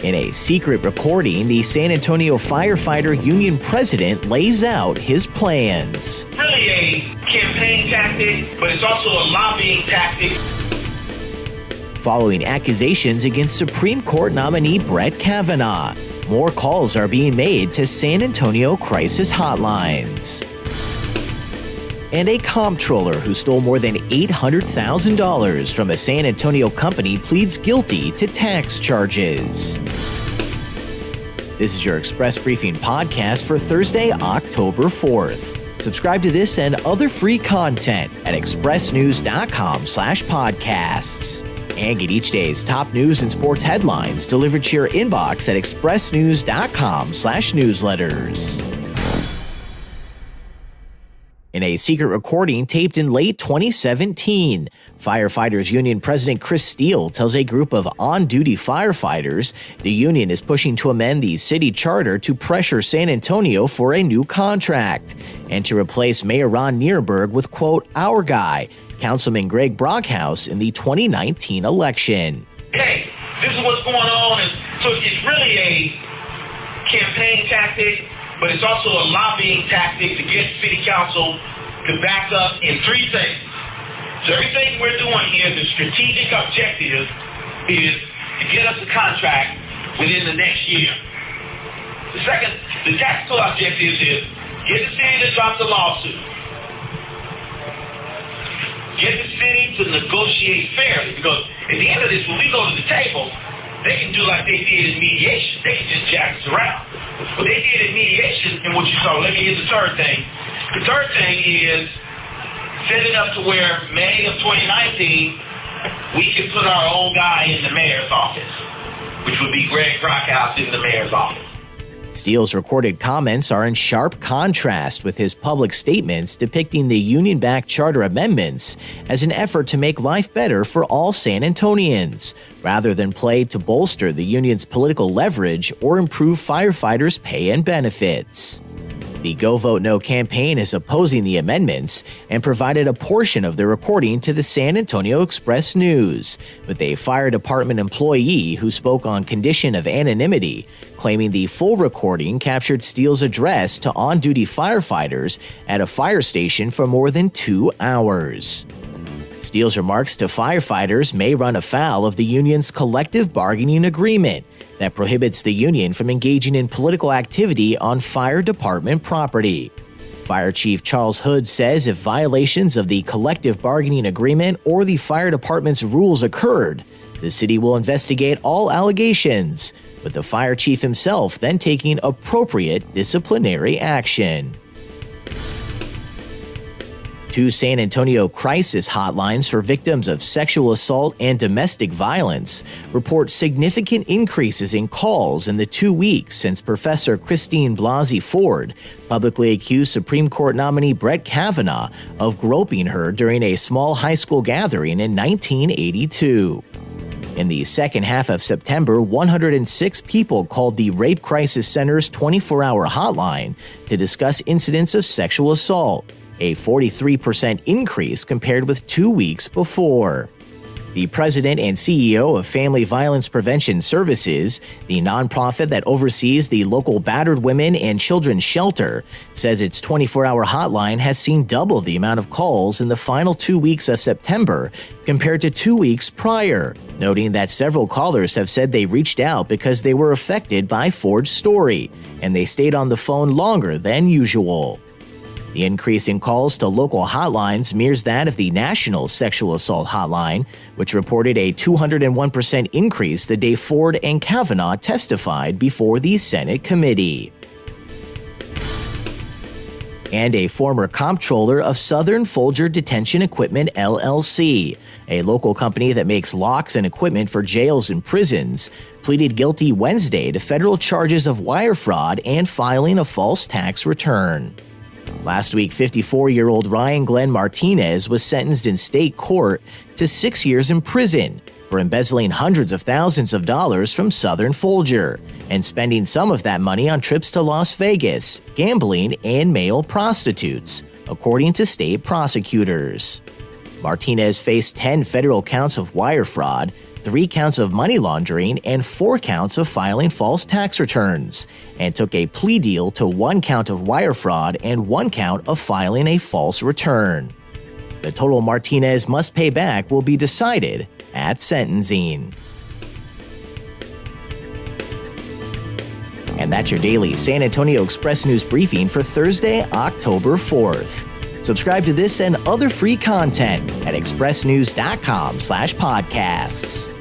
In a secret recording, the San Antonio firefighter union president lays out his plans. Really a campaign tactic, but it's also a lobbying tactic. Following accusations against Supreme Court nominee Brett Kavanaugh, more calls are being made to San Antonio crisis hotlines. And a comptroller who stole more than $800,000 from a San Antonio company pleads guilty to tax charges. This is your Express Briefing podcast for Thursday, October 4th. Subscribe to this and other free content at expressnews.com/podcasts. And get each day's top news and sports headlines delivered to your inbox at expressnews.com/newsletters. In a secret recording taped in late 2017, Firefighters Union President Chris Steele tells a group of on-duty firefighters the union is pushing to amend the city charter to pressure San Antonio for a new contract and to replace Mayor Ron Nirenberg with, quote, our guy, Councilman Greg Brockhouse, in the 2019 election. Hey, this is what's going on. And so it's really a campaign tactic, but it's also a lobbying tactic to get city council to back up in three things. So everything we're doing here, the strategic objective is to get us a contract within the next year. The second, the tactical objective is get the city to drop the lawsuit. Get the city to negotiate fairly, because at the end of this, when we go to the table, they can do like they did in mediation. They can just jack us around. What they did in mediation, and what you saw, let me get the third thing. The third thing is set it up to where May of 2019, we can put our own guy in the mayor's office, which would be Greg Brockhouse in the mayor's office. Steele's recorded comments are in sharp contrast with his public statements depicting the union-backed charter amendments as an effort to make life better for all San Antonians, rather than play to bolster the union's political leverage or improve firefighters' pay and benefits. The Go Vote No campaign is opposing the amendments and provided a portion of the recording to the San Antonio Express News, with a fire department employee who spoke on condition of anonymity, claiming the full recording captured Steele's address to on-duty firefighters at a fire station for more than 2 hours. Steele's remarks to firefighters may run afoul of the union's collective bargaining agreement that prohibits the union from engaging in political activity on fire department property. Fire Chief Charles Hood says if violations of the collective bargaining agreement or the fire department's rules occurred, the city will investigate all allegations, with the fire chief himself then taking appropriate disciplinary action. 2 San Antonio crisis hotlines for victims of sexual assault and domestic violence report significant increases in calls in the 2 weeks since Professor Christine Blasey Ford publicly accused Supreme Court nominee Brett Kavanaugh of groping her during a small high school gathering in 1982. In the second half of September, 106 people called the Rape Crisis Center's 24-hour hotline to discuss incidents of sexual assault, a 43% increase compared with 2 weeks before. The president and CEO of Family Violence Prevention Services, the nonprofit that oversees the local battered women and children's shelter, says its 24-hour hotline has seen double the amount of calls in the final 2 weeks of September compared to 2 weeks prior, noting that several callers have said they reached out because they were affected by Ford's story, and they stayed on the phone longer than usual. The increase in calls to local hotlines mirrors that of the National Sexual Assault Hotline, which reported a 201% increase the day Ford and Kavanaugh testified before the Senate committee. And a former comptroller of Southern Folger Detention Equipment, LLC, a local company that makes locks and equipment for jails and prisons, pleaded guilty Wednesday to federal charges of wire fraud and filing a false tax return. Last week, 54-year-old Ryan Glenn Martinez was sentenced in state court to 6 years in prison for embezzling hundreds of thousands of dollars from Southern Folger and spending some of that money on trips to Las Vegas, gambling, and male prostitutes, according to state prosecutors. Martinez faced 10 federal counts of wire fraud, 3 counts of money laundering and 4 counts of filing false tax returns, and took a plea deal to 1 count of wire fraud and 1 count of filing a false return. The total Martinez must pay back will be decided at sentencing. And that's your daily San Antonio Express News briefing for Thursday, October 4th. Subscribe to this and other free content at expressnews.com/podcasts.